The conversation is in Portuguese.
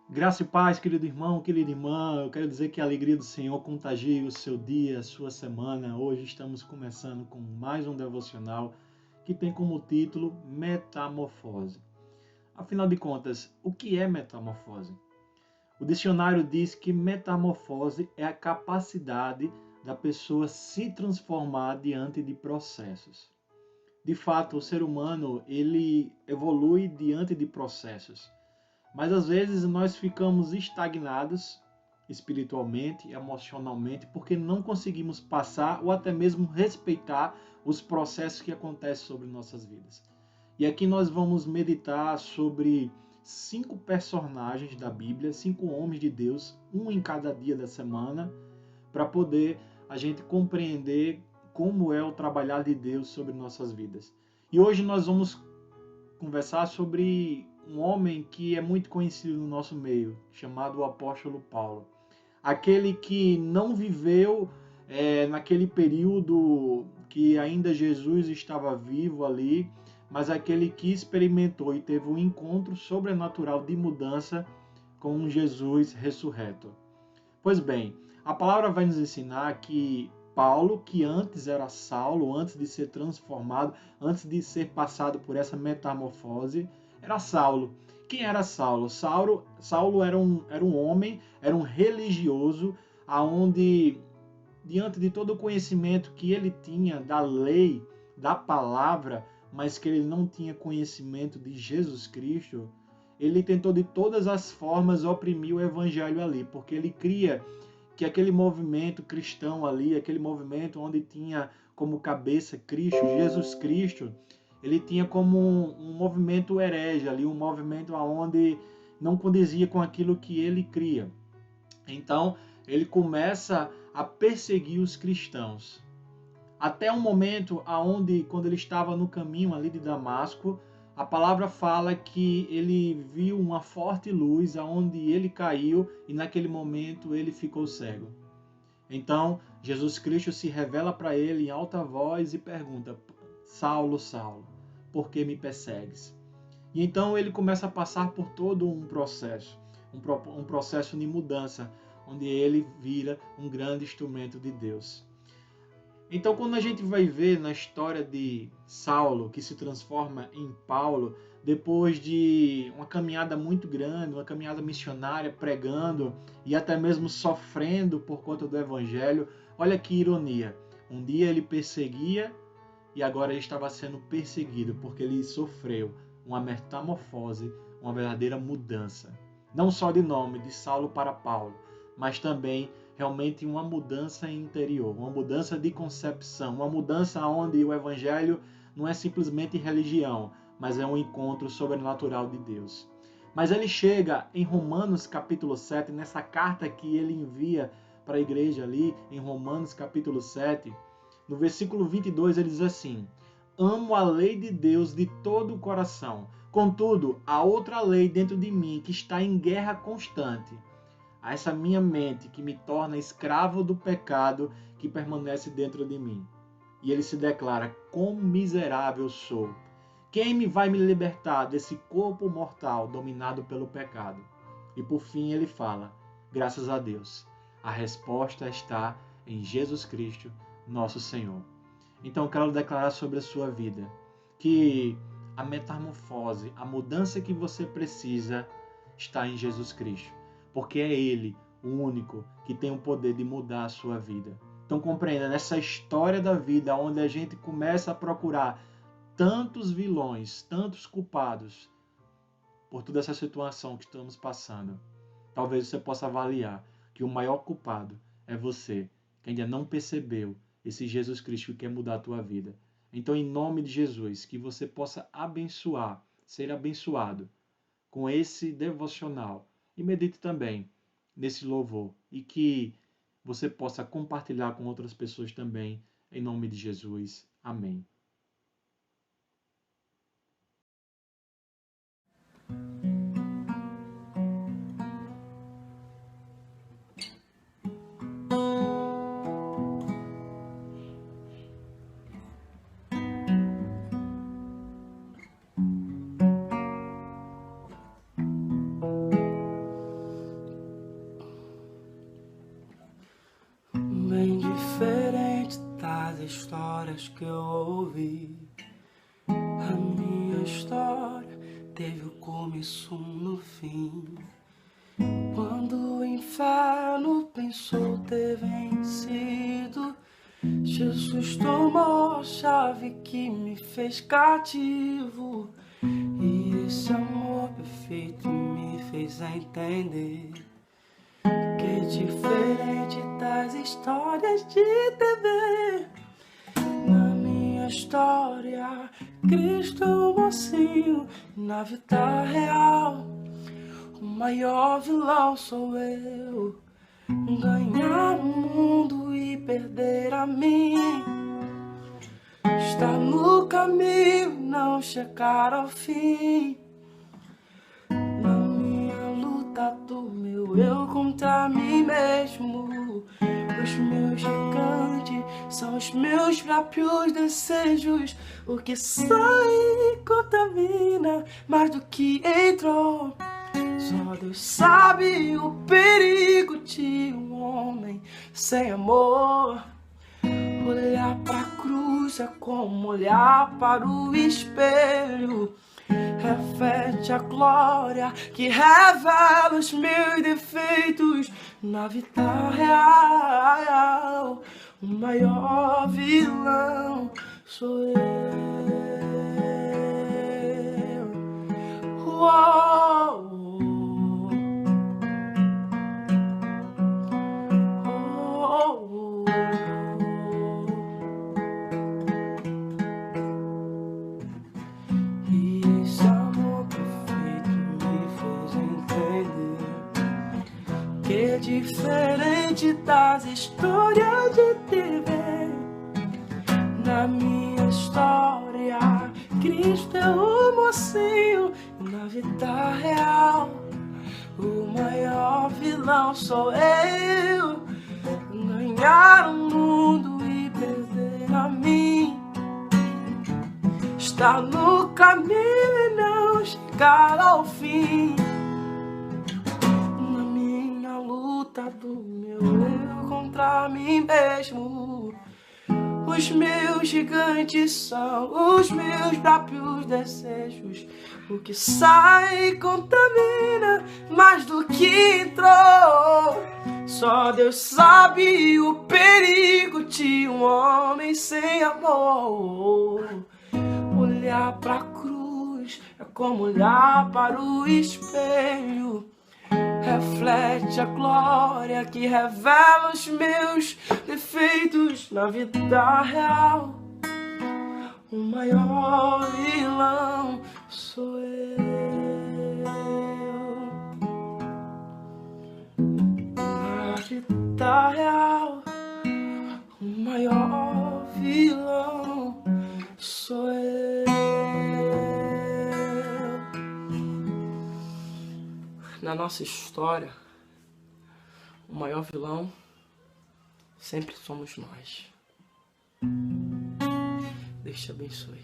Graça e paz, querido irmão, querida irmã. Eu quero dizer que a alegria do Senhor contagie o seu dia, a sua semana. Hoje estamos começando com mais um devocional que tem como título Metamorfose. Afinal de contas, o que é metamorfose? O dicionário diz que metamorfose é a capacidade da pessoa se transformar diante de processos. De fato, o ser humano, ele evolui diante de processos. Mas às vezes nós ficamos estagnados espiritualmente, emocionalmente, porque não conseguimos passar ou até mesmo respeitar os processos que acontecem sobre nossas vidas. E aqui nós vamos meditar sobre 5 personagens da Bíblia, 5 homens de Deus, um em cada dia da semana, para poder a gente compreender como é o trabalhar de Deus sobre nossas vidas. E hoje nós vamos conversar sobre um homem que é muito conhecido no nosso meio, chamado o apóstolo Paulo. Aquele que não viveu naquele período que ainda Jesus estava vivo ali, mas aquele que experimentou e teve um encontro sobrenatural de mudança com um Jesus ressurreto. Pois bem, a palavra vai nos ensinar que Paulo, que antes era Saulo, antes de ser transformado, antes de ser passado por essa metamorfose, era Saulo. Quem era Saulo? Saulo era um homem, era um religioso, aonde diante de todo o conhecimento que ele tinha da lei, da palavra, mas que ele não tinha conhecimento de Jesus Cristo, ele tentou de todas as formas oprimir o evangelho ali, porque ele cria que aquele movimento cristão ali, aquele movimento onde tinha como cabeça Cristo, Jesus Cristo, ele tinha como um movimento herege ali, um movimento onde não condizia com aquilo que ele cria. Então, ele começa a perseguir os cristãos. Até um momento aonde, quando ele estava no caminho ali de Damasco, a palavra fala que ele viu uma forte luz aonde ele caiu e naquele momento ele ficou cego. Então, Jesus Cristo se revela para ele em alta voz e pergunta: Saulo, Saulo, por que me persegues? E então ele começa a passar por todo um processo, um processo de mudança, onde ele vira um grande instrumento de Deus. Então, quando a gente vai ver na história de Saulo, que se transforma em Paulo, depois de uma caminhada muito grande, uma caminhada missionária, pregando e até mesmo sofrendo por conta do evangelho, olha que ironia. Um dia ele perseguia e agora ele estava sendo perseguido porque ele sofreu uma metamorfose, uma verdadeira mudança. Não só de nome, de Saulo para Paulo, mas também realmente uma mudança interior, uma mudança de concepção, uma mudança onde o evangelho não é simplesmente religião, mas é um encontro sobrenatural de Deus. Mas ele chega em Romanos capítulo 7, nessa carta que ele envia para a igreja ali, em Romanos capítulo 7, no versículo 22 ele diz assim: amo a lei de Deus de todo o coração. Contudo, há outra lei dentro de mim que está em guerra constante, a essa minha mente que me torna escravo do pecado que permanece dentro de mim. E ele se declara: quão miserável sou! Quem me vai me libertar desse corpo mortal dominado pelo pecado? E por fim ele fala: graças a Deus, a resposta está em Jesus Cristo, nosso Senhor. Então eu quero declarar sobre a sua vida que a metamorfose, a mudança que você precisa está em Jesus Cristo, porque é Ele o único que tem o poder de mudar a sua vida. Então compreenda, nessa história da vida onde a gente começa a procurar tantos vilões, tantos culpados por toda essa situação que estamos passando, talvez você possa avaliar que o maior culpado é você, que ainda não percebeu esse Jesus Cristo que quer mudar a tua vida. Então, em nome de Jesus, que você possa abençoar, ser abençoado com esse devocional e medite também nesse louvor e que você possa compartilhar com outras pessoas também, em nome de Jesus. Amém. histórias que eu ouvi. A minha história teve o começo no fim. Quando o inferno pensou ter vencido, Jesus tomou a chave que me fez cativo. E esse amor perfeito me fez entender que é diferente das histórias de TV. Na minha história, Cristo é o mocinho. Na vida real, o maior vilão sou eu. Ganhar o mundo e perder a mim. Estar no caminho, não chegar ao fim. Na minha luta do meu eu contra mim mesmo. Os meus gigantes são os meus próprios desejos. O que sai contamina mais do que entrou. Só Deus sabe o perigo de um homem sem amor. Olhar pra cruz é como olhar para o espelho. Reflete a glória que revela os meus defeitos. Na vida real, o maior vilão sou eu. Uou. E esse amor perfeito me fez entender que é diferente das histórias de TV. Na minha história, Cristo é o mocinho. Na vida real, o maior vilão sou eu. Ganhar o mundo e perder a mim. Estar no caminho e não chegar ao fim. Na minha luta do meu eu contra mim mesmo. Os meus gigantes são os meus próprios desejos. O que sai contamina mais do que entrou. Só Deus sabe o perigo de um homem sem amor. Olhar pra cruz é como olhar para o espelho. Reflete a glória que revela os meus defeitos. Na vida real, o maior vilão sou eu. Na vida real, o maior vilão sou eu. Na nossa história, o maior vilão sempre somos nós. Deus te abençoe.